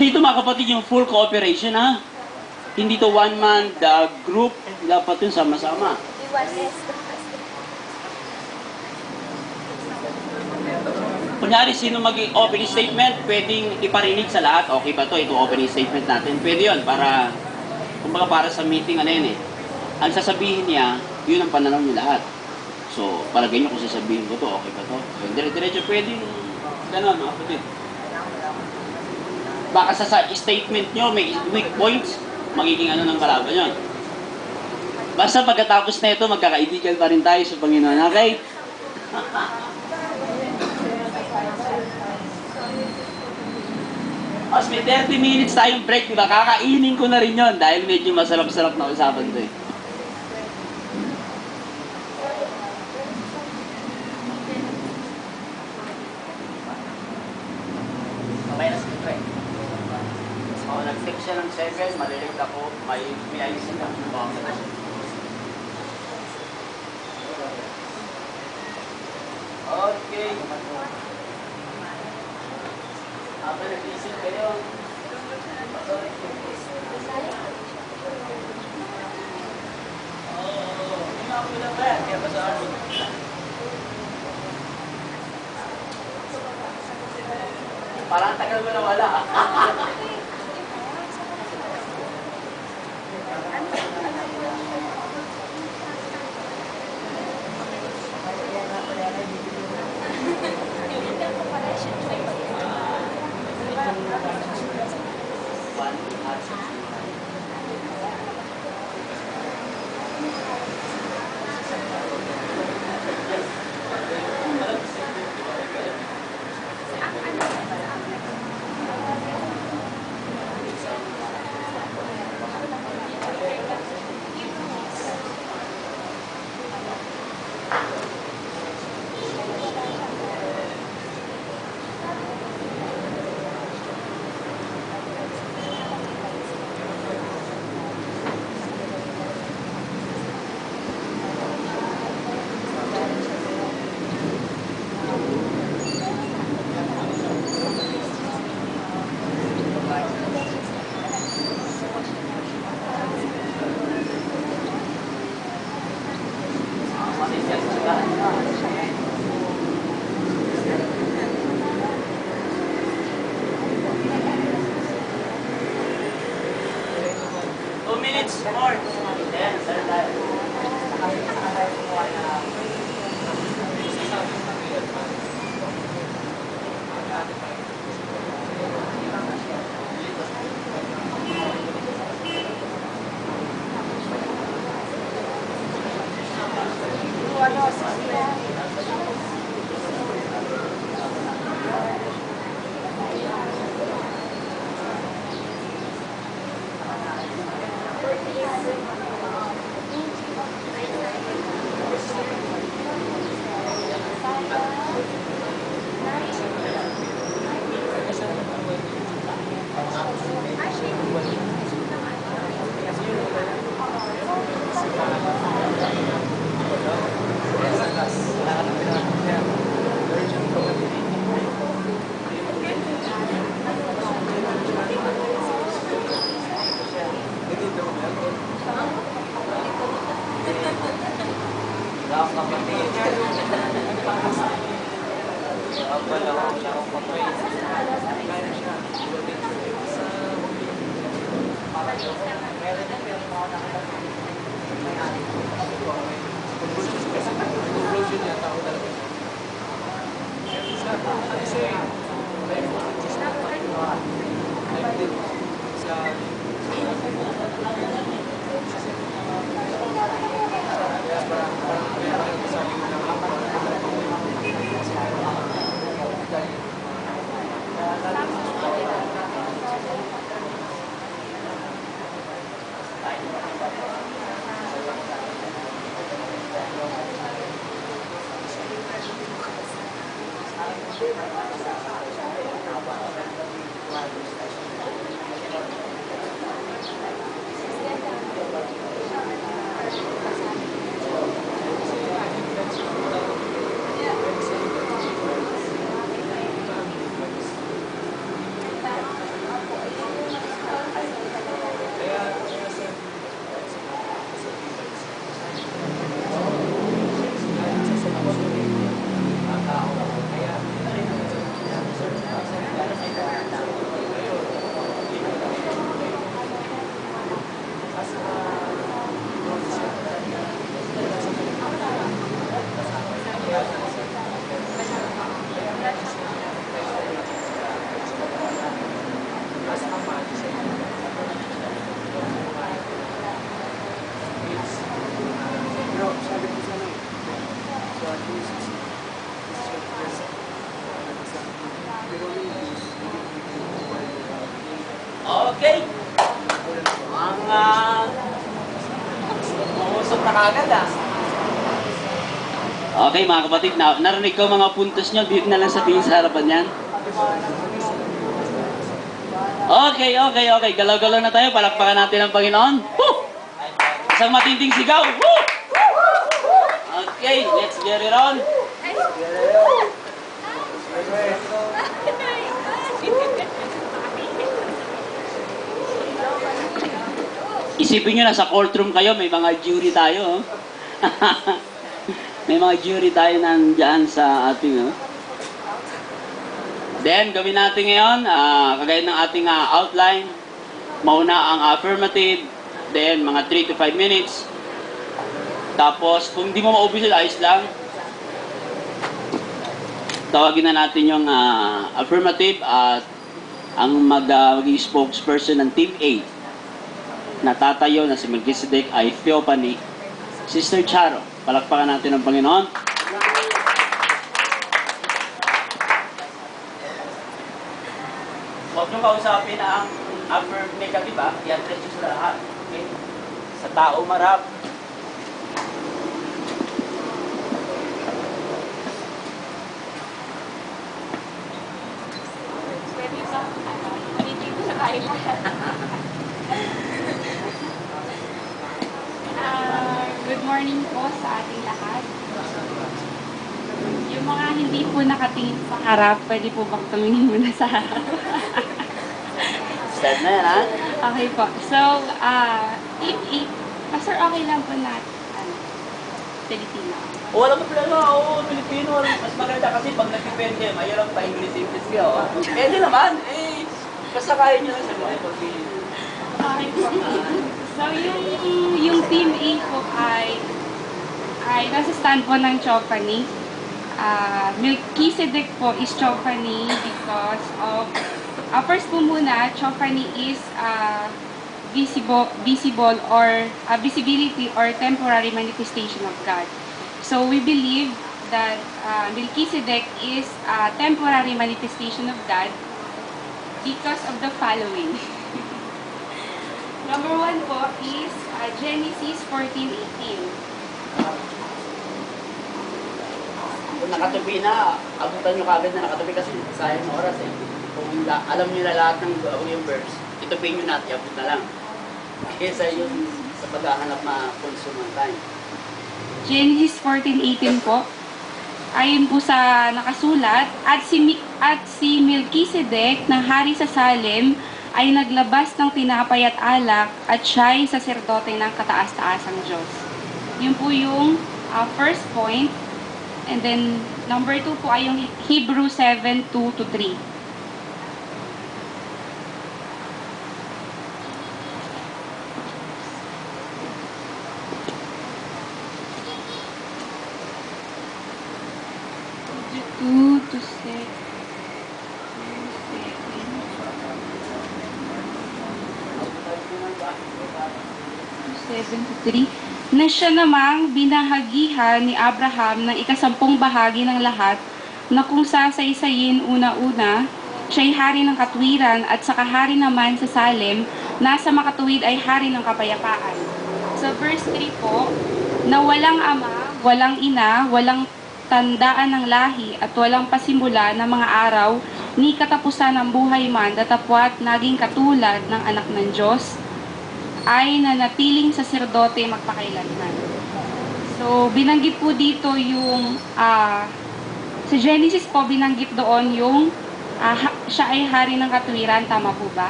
dito mga kapatid, yung full cooperation ha. Hindi to one man, the group, dapat yun sama-sama. Kunyari, sino mag-opening statement, pwedeng iparinig sa lahat. Okay ba to? Ito opening statement natin. Pwede yun para, kumbaga para sa meeting ano yun eh. Ang sasabihin niya, yun ang pananaw niyo lahat. So, palagay niyo kung sasabihin ko to, okay ba to? So, dire-diretso pwedeng, gano'n mga kapatid. Baka sa statement nyo, may weak points, magiging ano ng kalaban yun. Basta pagkatapos na ito, magkakaibigan pa rin tayo sa Panginoon. Okay? As may 30 minutes tayong break, diba? Kakainin ko na rin yon dahil medyo masarap-sarap na usapan ito eh. Okay na si Trey. So, nag-text siya ng 7, malilate ako, may ayusin lang. Okay. Habang nag-isip kayo, parang tagal mo na wala. Okay. Mga mausap na kagad ah. Okay mga kapatid, narinig ko mga puntos nyo, dito na lang sabihin sa harapan yan. Okay. Galaw-galaw na tayo, palakpakan natin ang Panginoon. Woo! Isang matinding sigaw. Woo! Okay, let's get it on. Isipin nyo, nasa courtroom kayo, may mga jury tayo. Oh. May mga jury tayo nandyan sa ating... Oh. Then, gawin natin ngayon, kagaya ng ating outline, mauna ang affirmative, then mga 3 to 5 minutes. Tapos, kung hindi mo maubos, ayos lang. Tawagin na natin yung affirmative at ang maging spokesperson ng Team A. Natatayo na si Melchizedek ay Theophany. Sister Charo, palakpakan natin ang Panginoon. Huwag niyong kausapin ang affirm negative, i-address nyo sa lahat. Okay? Sa tao marap. Good morning po sa ating lahat. Yung mga hindi po nakatingin sa harap, pwede po bang tumingin muna sa harap? Start na yan, ha? Okay po. So, Pastor, okay lang po na Filipino. Wala pa pala oo, Pilipino. Mas maganda kasi pag nag-depende, mayroon pa English ka, oh. Pwede naman, basta kaya nyo lang sa mga pag-Pilipino. Okay po. So, yung Team A po ay nasa stand po ng Theophany. Melchizedek po is Theophany because of, first po muna, Theophany is visible or visibility or temporary manifestation of God. So we believe that Melchizedek is a temporary manifestation of God because of the following. Number 1 po is Genesis 14:18. Kung nakatupi na, abutan nyo kagad na nakatupi kasi sayang na oras eh. Kung alam nyo na lahat ng yung verbs, itupi nyo na at iabot na lang. Kesa yung sa paghahanap na consumer time. Genesis 14:18 po. Ayon po sa nakasulat, at si Melchizedek na hari sa Salem ay naglabas ng tinapay at alak at siya'y saserdote ng kataas-taasang Diyos. Yun po yung first point. And then, number 2 po ay yung Hebrews 7:2-3. Na siya namang binahagihan ni Abraham ng ikasampung bahagi ng lahat, na kung sasaysayin una-una, siya'y hari ng katwiran at sa kahari naman sa Salem, nasa makatuwid ay hari ng kapayapaan. Sa verse 3 po, na walang ama, walang ina, walang tandaan ng lahi at walang pasimula ng mga araw, ni katapusan ng buhay man, datapwat naging katulad ng anak ng Diyos, ay nanatiling saserdote magpakailanman. So, binanggit po dito yung, sa Genesis po, binanggit doon yung siya ay hari ng katwiran, tama po ba?